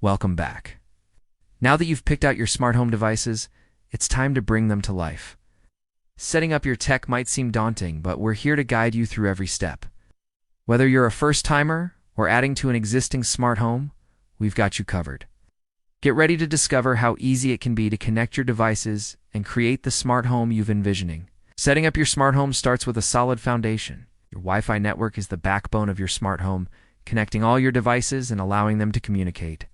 Welcome back. Now that you've picked out your smart home devices, it's time to bring them to life. Setting up your tech might seem daunting, but we're here to guide you through every step. Whether you're a first-timer or adding to an existing smart home, we've got you covered. Get ready to discover how easy it can be to connect your devices and create the smart home you've envisioning. Setting up your smart home starts with a solid foundation. Your Wi-Fi network is the backbone of your smart home, connecting all your devices and allowing them to communicate.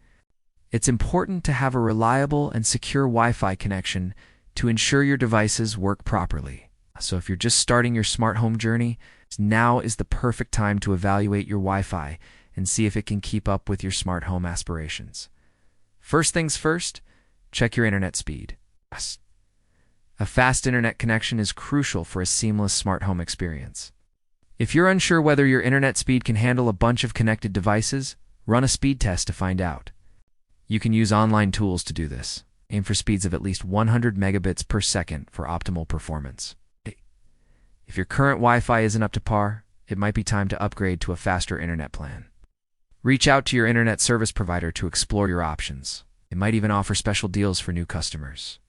It's important to have a reliable and secure Wi-Fi connection to ensure your devices work properly. So if you're just starting your smart home journey, now is the perfect time to evaluate your Wi-Fi and see if it can keep up with your smart home aspirations. First things first, check your internet speed. A fast internet connection is crucial for a seamless smart home experience. If you're unsure whether your internet speed can handle a bunch of connected devices, run a speed test to find out. You can use online tools to do this. Aim for speeds of at least 100 megabits per second for optimal performance. If your current Wi-Fi isn't up to par, it might be time to upgrade to a faster internet plan. Reach out to your internet service provider to explore your options. It might even offer special deals for new customers.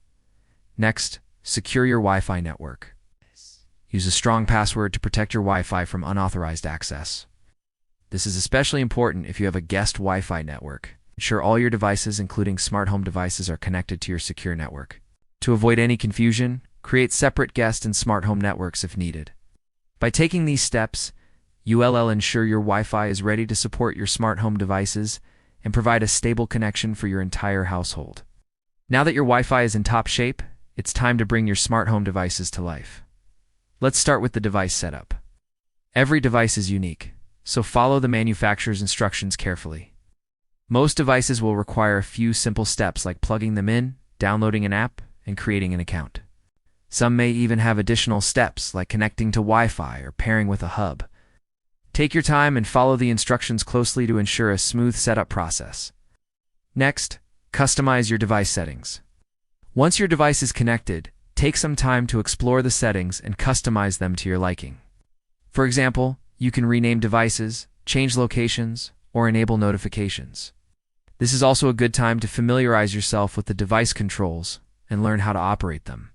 Next, secure your Wi-Fi network. Use a strong password to protect your Wi-Fi from unauthorized access. This is especially important if you have a guest Wi-Fi network. Ensure all your devices, including smart home devices, are connected to your secure network. To avoid any confusion, create separate guest and smart home networks if needed. By taking these steps, you'll ensure your Wi-Fi is ready to support your smart home devices and provide a stable connection for your entire household. Now that your Wi-Fi is in top shape, it's time to bring your smart home devices to life. Let's start with the device setup. Every device is unique, so follow the manufacturer's instructions carefully. Most devices will require a few simple steps like plugging them in, downloading an app, and creating an account. Some may even have additional steps like connecting to Wi-Fi or pairing with a hub. Take your time and follow the instructions closely to ensure a smooth setup process. Next, customize your device settings. Once your device is connected, take some time to explore the settings and customize them to your liking. For example, you can rename devices, change locations, or enable notifications. This is also a good time to familiarize yourself with the device controls and learn how to operate them.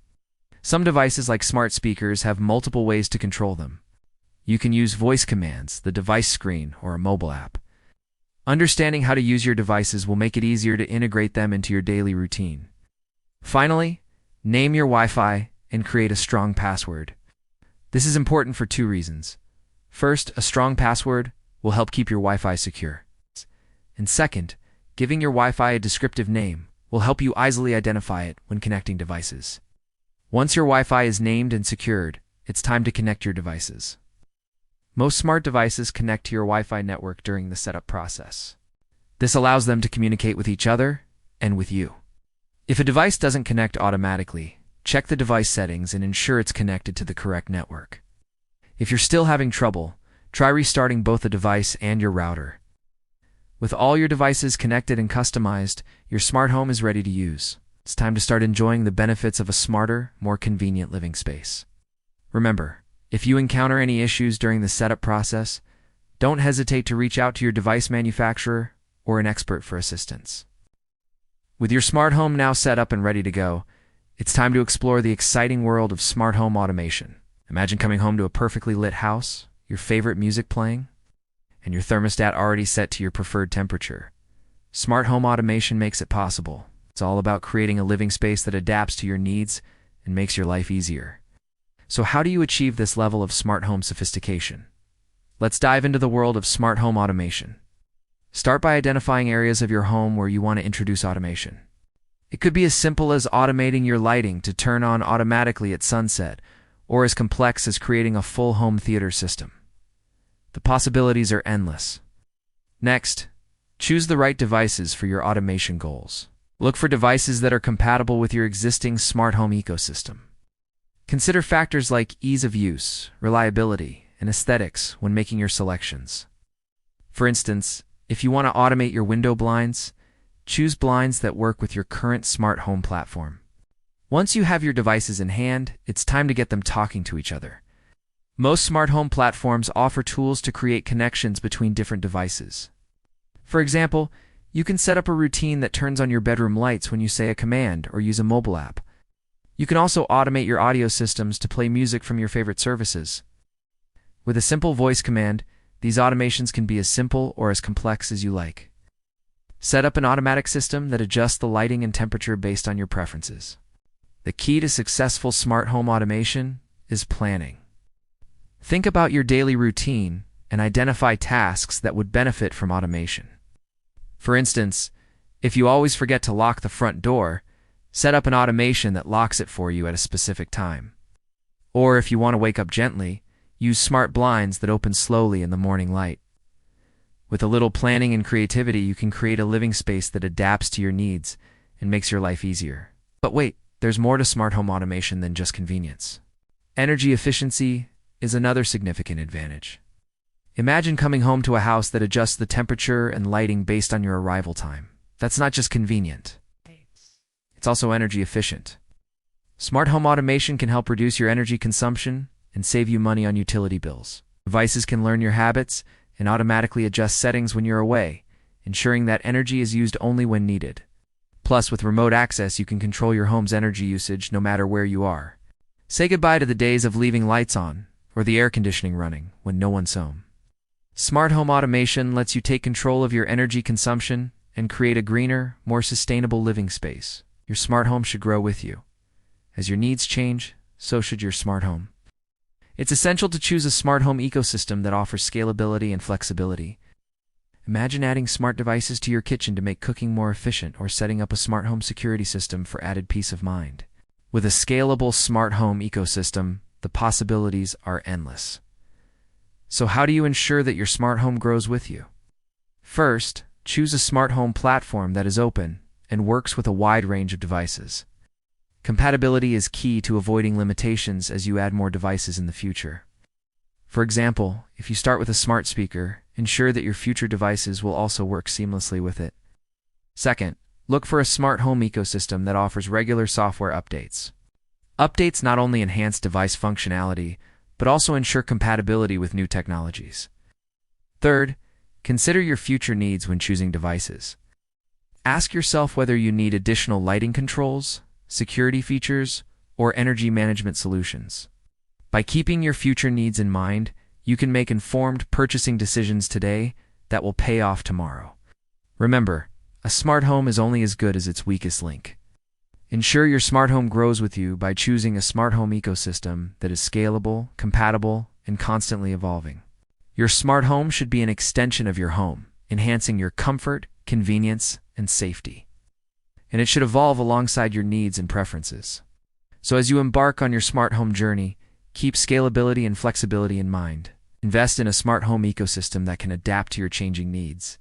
Some devices like smart speakers have multiple ways to control them. You can use voice commands, the device screen, or a mobile app. Understanding how to use your devices will make it easier to integrate them into your daily routine. Finally, name your Wi-Fi and create a strong password. This is important for two reasons. First, a strong password will help keep your Wi-Fi secure. And second, giving your Wi-Fi a descriptive name will help you easily identify it when connecting devices. Once your Wi-Fi is named and secured, it's time to connect your devices. Most smart devices connect to your Wi-Fi network during the setup process. This allows them to communicate with each other and with you. If a device doesn't connect automatically, check the device settings and ensure it's connected to the correct network. If you're still having trouble, try restarting both the device and your router. With all your devices connected and customized, your smart home is ready to use. It's time to start enjoying the benefits of a smarter, more convenient living space. Remember, if you encounter any issues during the setup process, don't hesitate to reach out to your device manufacturer or an expert for assistance. With your smart home now set up and ready to go, it's time to explore the exciting world of smart home automation. Imagine coming home to a perfectly lit house, your favorite music playing, and your thermostat already set to your preferred temperature. Smart home automation makes it possible. It's all about creating a living space that adapts to your needs and makes your life easier. So how do you achieve this level of smart home sophistication? Let's dive into the world of smart home automation. Start by identifying areas of your home where you want to introduce automation. It could be as simple as automating your lighting to turn on automatically at sunset, or as complex as creating a full home theater system. The possibilities are endless. Next, choose the right devices for your automation goals. Look for devices that are compatible with your existing smart home ecosystem. Consider factors like ease of use, reliability, and aesthetics when making your selections. For instance, if you want to automate your window blinds, choose blinds that work with your current smart home platform. Once you have your devices in hand, it's time to get them talking to each other. Most smart home platforms offer tools to create connections between different devices. For example, You can set up a routine that turns on your bedroom lights when you say a command or use a mobile app. You can also automate your audio systems to play music from your favorite services. With a simple voice command, these automations can be as simple or as complex as you like. Set up an automatic system that adjusts the lighting and temperature based on your preferences. The key to successful smart home automation is planning. Think about your daily routine and identify tasks that would benefit from automation. For instance, if you always forget to lock the front door, set up an automation that locks it for you at a specific time. Or if you want to wake up gently, use smart blinds that open slowly in the morning light. With a little planning and creativity, you can create a living space that adapts to your needs and makes your life easier. But wait, there's more to smart home automation than just convenience. Energy efficiency is another significant advantage. Imagine coming home to a house that adjusts the temperature and lighting based on your arrival time. That's not just convenient. It's also energy efficient. Smart home automation can help reduce your energy consumption and save you money on utility bills. Devices can learn your habits and automatically adjust settings when you're away, ensuring that energy is used only when needed. Plus, with remote access, you can control your home's energy usage no matter where you are. Say goodbye to the days of leaving lights on or the air conditioning running when no one's home. Smart home automation lets you take control of your energy consumption and create a greener, more sustainable living space. Your smart home should grow with you. As your needs change, so should your smart home. It's essential to choose a smart home ecosystem that offers scalability and flexibility. Imagine adding smart devices to your kitchen to make cooking more efficient, or setting up a smart home security system for added peace of mind. With a scalable smart home ecosystem, the possibilities are endless. So how do you ensure that your smart home grows with you? First, choose a smart home platform that is open and works with a wide range of devices. Compatibility is key to avoiding limitations as you add more devices in the future. For example, if you start with a smart speaker, ensure that your future devices will also work seamlessly with it. Second, look for a smart home ecosystem that offers regular software updates. Updates not only enhance device functionality, but also ensure compatibility with new technologies. Third, consider your future needs when choosing devices. Ask yourself whether you need additional lighting controls, security features, or energy management solutions. By keeping your future needs in mind, you can make informed purchasing decisions today that will pay off tomorrow. Remember, a smart home is only as good as its weakest link. Ensure your smart home grows with you by choosing a smart home ecosystem that is scalable, compatible, and constantly evolving. Your smart home should be an extension of your home, enhancing your comfort, convenience, and safety. And it should evolve alongside your needs and preferences. So as you embark on your smart home journey, keep scalability and flexibility in mind. Invest in a smart home ecosystem that can adapt to your changing needs.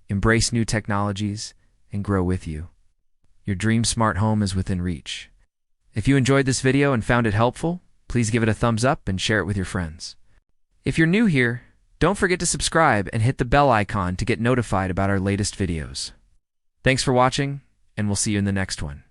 Embrace new technologies and grow with you. Your dream smart home is within reach. If you enjoyed this video and found it helpful, please give it a thumbs up and share it with your friends. If you're new here, don't forget to subscribe and hit the bell icon to get notified about our latest videos. Thanks for watching, and we'll see you in the next one.